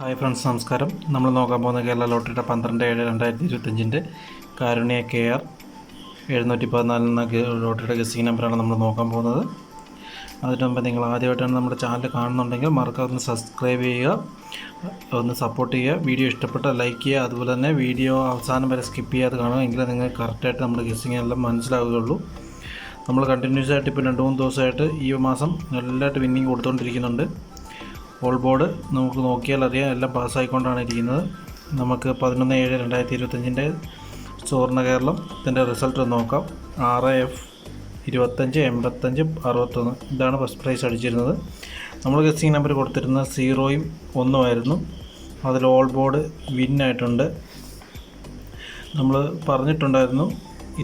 Hi friends, നമസ്കാരം. നമ്മൾ നോക്കാൻ പോകുന്ന കേരള ലോട്ടറിയുടെ 12/7/2025 കാരുണ്യ KR 714 എന്ന ലോട്ടറിയുടെ ഗസ്സിംഗ് നമ്പറാണ് നമ്മൾ നോക്കാൻ പോകുന്നത്. അതിനു മുമ്പ് നിങ്ങൾ ആദ്യമായിട്ടാണ് നമ്മുടെ ചാനൽ കാണുന്നുണ്ടെങ്കിൽ മറക്കാതെ ഒന്ന് സബ്സ്ക്രൈബ് ചെയ്യുക, ഒന്ന് സപ്പോർട്ട് ചെയ്യുക. വീഡിയോ ഇഷ്ടപ്പെട്ടാൽ ലൈക്ക് ചെയ്യുക. അതുപോലെ തന്നെ വീഡിയോ അവസാനം വരെ സ്കിപ്പ് ചെയ്യാതെ കാണുക, എങ്കിലേ നിങ്ങൾക്ക് കറക്റ്റായിട്ട് നമ്മുടെ ഗസ്സിംഗ് എല്ലാം മനസ്സിലാവുകയുള്ളൂ. നമ്മൾ കണ്ടിന്യൂസ് ആയിട്ട് ഇപ്പോൾ 2-3 ദിവസമായിട്ട് ഈ മാസം നല്ലതായിട്ട് വിന്നിങ് കൊടുത്തുകൊണ്ടിരിക്കുന്നുണ്ട്. ഓൾ ബോർഡ് നമുക്ക് നോക്കിയാൽ അറിയാം, എല്ലാം പാസ്സായിക്കൊണ്ടാണ് ഇരിക്കുന്നത്. നമുക്ക് 11/7/2025 സുവർണ്ണ കേരളം ഇതിൻ്റെ റിസൾട്ട് നോക്കാം. 6F 25 85 61 ഇതാണ് ഫസ്റ്റ് പ്രൈസ് അടിച്ചിരുന്നത്. നമ്മൾ ഗസ്സിംഗ് നമ്പർ കൊടുത്തിരുന്നത് 0യും 1ഉം ആയിരുന്നു. അതിൽ ഓൾ ബോർഡ് വിന്നായിട്ടുണ്ട്. നമ്മൾ പറഞ്ഞിട്ടുണ്ടായിരുന്നു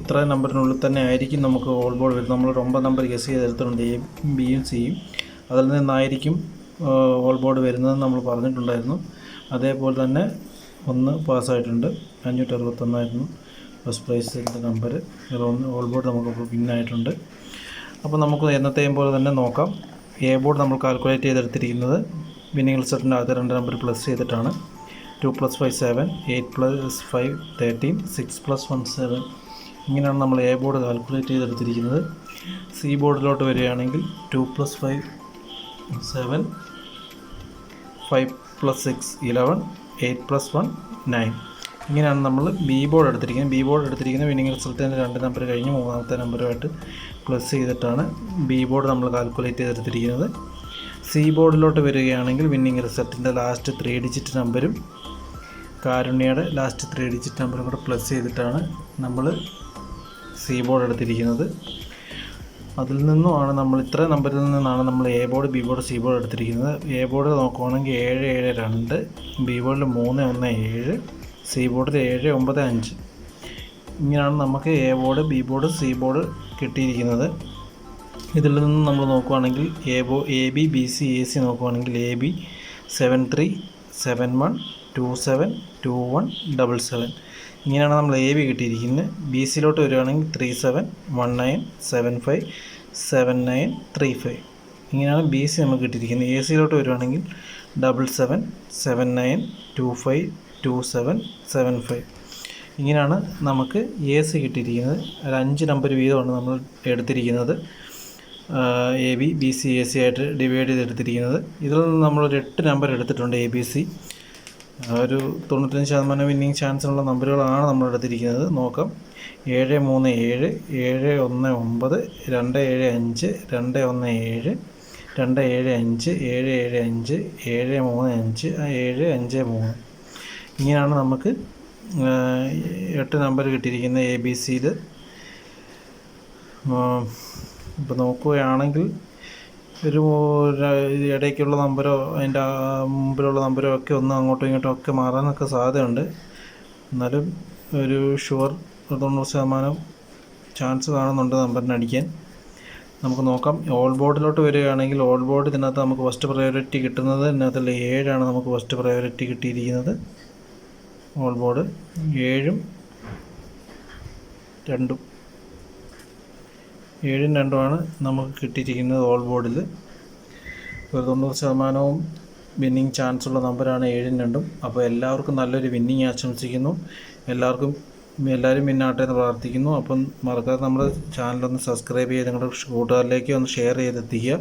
ഇത്ര നമ്പറിനുള്ളിൽ തന്നെ ആയിരിക്കും നമുക്ക് ഓൾ ബോർഡ് വരുന്നത്. നമ്മൾ 9 നമ്പർ ഗസ് ചെയ്തെടുത്തിട്ടുണ്ട്, എയും ബിയും സിയും. അതിൽ നിന്നായിരിക്കും ഓൾ ബോർഡ് വരുന്നതെന്ന് നമ്മൾ പറഞ്ഞിട്ടുണ്ടായിരുന്നു. അതേപോലെ തന്നെ 1 പാസ്സായിട്ടുണ്ട്. 561 ഫസ്റ്റ് പ്രൈസിൻ്റെ നമ്പർ. ഓൾ ബോർഡ് നമുക്ക് വിന്നായിട്ടുണ്ട്. അപ്പോൾ നമുക്ക് എന്നത്തെയും പോലെ തന്നെ നോക്കാം. എ ബോർഡ് നമ്മൾ കാൽക്കുലേറ്റ് ചെയ്തെടുത്തിരിക്കുന്നത് വിന്നിംഗ് റിസൾട്ടിൻ്റെ ആദ്യ 2 നമ്പർ പ്ലസ് ചെയ്തിട്ടാണ്. 2 + 5 7, 8 + 5 13, 6 + 1 7. ഇങ്ങനെയാണ് നമ്മൾ എ ബോർഡ് കാൽക്കുലേറ്റ് ചെയ്തെടുത്തിരിക്കുന്നത്. സി ബോർഡിലോട്ട് വരികയാണെങ്കിൽ 2 + 5 7, 5 + 6 11, 8 + 1 9. ഇങ്ങനെയാണ് നമ്മൾ ബി ബോർഡ് എടുത്തിരിക്കുന്നത്. വിന്നിംഗ് റിസൾട്ടിൻ്റെ 2 നമ്പർ കഴിഞ്ഞ് 3ാമത്തെ നമ്പറുമായിട്ട് പ്ലസ് ചെയ്തിട്ടാണ് ബി ബോർഡ് നമ്മൾ കാൽക്കുലേറ്റ് ചെയ്തെടുത്തിരിക്കുന്നത്. സി ബോർഡിലോട്ട് വരികയാണെങ്കിൽ വിന്നിംഗ് റിസൾട്ടിൻ്റെ ലാസ്റ്റ് 3 ഡിജിറ്റ് നമ്പരും കാരുണ്യയുടെ ലാസ്റ്റ് 3 ഡിജിറ്റ് നമ്പറും കൂടെ പ്ലസ് ചെയ്തിട്ടാണ് നമ്മൾ സി ബോർഡ് എടുത്തിരിക്കുന്നത്. അതിൽ നിന്നുമാണ് നമ്മൾ ഇത്ര നമ്പറിൽ നിന്നാണ് നമ്മൾ A board, B board, C board എടുത്തിരിക്കുന്നത്. എ ബോർഡ് നോക്കുവാണെങ്കിൽ 7 7 2, ബി ബോർഡിൽ 3 1 7, സി ബോർഡിൽ 7 9 5. ഇങ്ങനെയാണ് നമുക്ക് A board, B board, C board കിട്ടിയിരിക്കുന്നത്. ഇതിൽ നിന്ന് നമ്മൾ നോക്കുവാണെങ്കിൽ A B B C A C നോക്കുവാണെങ്കിൽ എ ബി 7 3 7 1 2 7 2 1 7 7. ഇങ്ങനെയാണ് നമ്മൾ എ ബി കിട്ടിയിരിക്കുന്നത്. ബി സിയിലോട്ട് വരികയാണെങ്കിൽ 3 7 1 9 7 5 7 9 3 5. ഇങ്ങനെയാണ് ബി സി നമുക്ക് കിട്ടിയിരിക്കുന്നത്. എ സിയിലോട്ട് വരുവാണെങ്കിൽ 7 7 7 9 2 5 2 7 7 5. ഇങ്ങനെയാണ് നമുക്ക് എ സി കിട്ടിയിരിക്കുന്നത്. ഒരു 5 നമ്പർ വീതമാണ് നമ്മൾ എടുത്തിരിക്കുന്നത്. A B B C A C ആയിട്ട് ഡിവൈഡ് ചെയ്തെടുത്തിരിക്കുന്നത്. ഇതിൽ നിന്ന് നമ്മളൊരു 8 നമ്പർ എടുത്തിട്ടുണ്ട്. എ ബി സി ഒരു 95% വിന്നിങ് ചാൻസുള്ള നമ്പറുകളാണ് നമ്മൾ എടുത്തിരിക്കുന്നത്. നോക്കാം. 7 3 7, 7 1 9, 2 7 5, 2 1 7, 2 7 5, 7 7 5, 7 3 5, 7 5 3. ഇങ്ങനെയാണ് നമുക്ക് 8 നമ്പർ കിട്ടിയിരിക്കുന്നത് എ ബി സിയിൽ. ഇപ്പോൾ നോക്കുകയാണെങ്കിൽ ഒരു ഇടയ്ക്കുള്ള നമ്പരോ അതിൻ്റെ മുമ്പിലുള്ള നമ്പരോ ഒക്കെ ഒന്ന് അങ്ങോട്ടും ഇങ്ങോട്ടും ഒക്കെ മാറാനൊക്കെ സാധ്യതയുണ്ട്. എന്നാലും ഒരു ഷുവർ 90% ചാൻസ് കാണുന്നുണ്ട് നമ്പറിന് അടിക്കാൻ. നമുക്ക് നോക്കാം. ഓൾ ബോർഡിലോട്ട് വരികയാണെങ്കിൽ ഓൾ ബോർഡ് ഇതിനകത്ത് നമുക്ക് ഫസ്റ്റ് പ്രയോറിറ്റി കിട്ടുന്നത് ഇതിനകത്തുള്ള 7 നമുക്ക് ഫസ്റ്റ് പ്രയോറിറ്റി കിട്ടിയിരിക്കുന്നത്. ഓൾ ബോർഡ് 7 2 7 2 നമുക്ക് കിട്ടിയിരിക്കുന്നത് ഓൾ ബോർഡിൽ. ഒരു 90% വിന്നിങ് ചാൻസുള്ള നമ്പറാണ് 7 2. അപ്പോൾ എല്ലാവർക്കും നല്ലൊരു വിന്നിങ് ആശംസിക്കുന്നു. എല്ലാവരും വിന്നാട്ടെ എന്ന് പ്രാർത്ഥിക്കുന്നു. അപ്പം മറക്കാതെ നമ്മുടെ ചാനലൊന്ന് സബ്സ്ക്രൈബ് ചെയ്ത് നിങ്ങളുടെ കൂട്ടുകാരിലേക്ക് ഒന്ന് ഷെയർ ചെയ്തെത്തിക്കുക.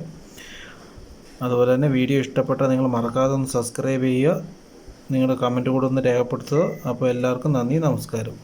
അതുപോലെ തന്നെ വീഡിയോ ഇഷ്ടപ്പെട്ടാൽ നിങ്ങൾ മറക്കാതെ ഒന്ന് സബ്സ്ക്രൈബ് ചെയ്യുക. നിങ്ങളുടെ കമൻറ്റ് കൂടെ ഒന്ന് രേഖപ്പെടുത്തുക. അപ്പോൾ എല്ലാവർക്കും നന്ദി, നമസ്കാരം.